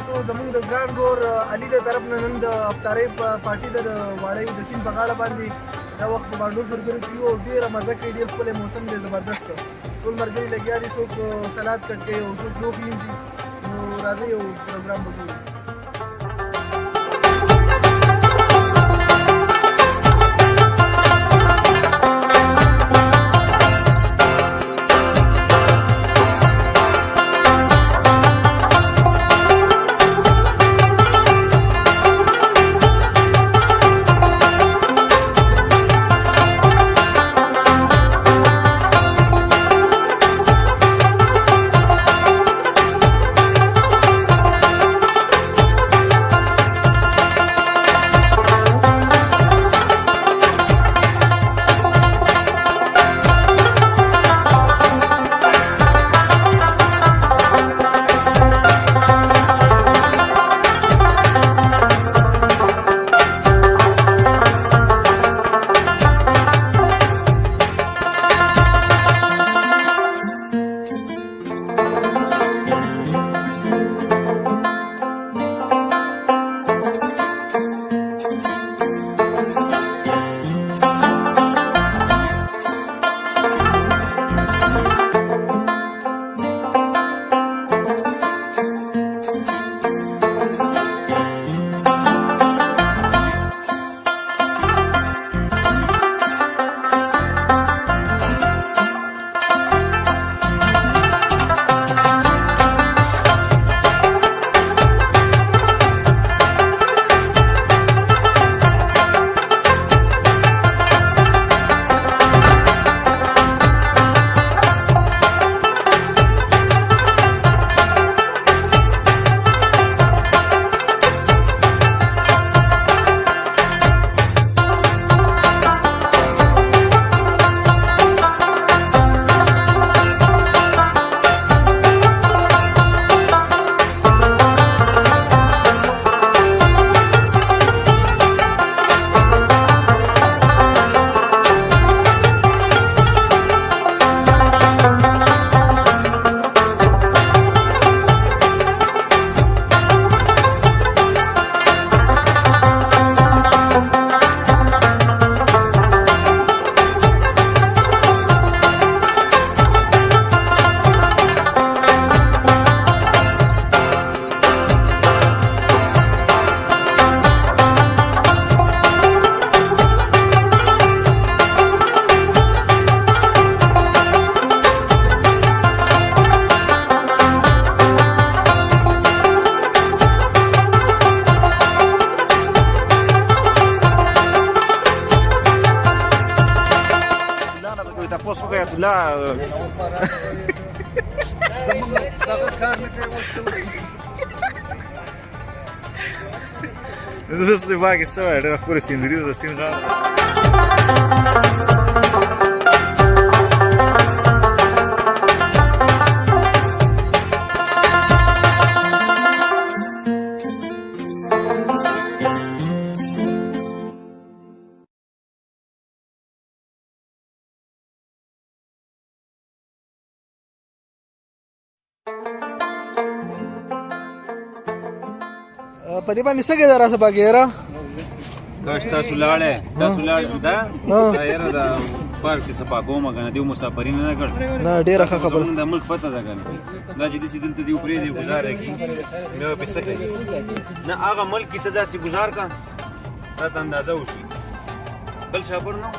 تاسو زموږ د ګران ورور علي د طرف نه نن د افطارۍ پارټي د وارۍ د سیند په غاړه باندې دا وخت په باندو سرګرو کې یو ډېره مزه کوي ډېر ښکلی موسم دی زبردست ټول ملګري لګیا دي څوک سلاد کټ کوي او څوک لوښي وینځي نو راځئ یو پروګرام به کوو دسته باقي سوى ډېره ښکلې سیندري ده د سیند غاړه په دې باندې څه کې راسه باګیرا کاش تاسو لاړې دا یاره دا پارک کې صفا کومه کنه دیو مسافرین نه کړ نه ډیره ښه خبره د ملک پته ده کنه دا چې دې دلته دی پرې دی گزاره کی مې په سکه نه هغه ملک ته داسې گزار کا تا اندازه وشي بل شابر نو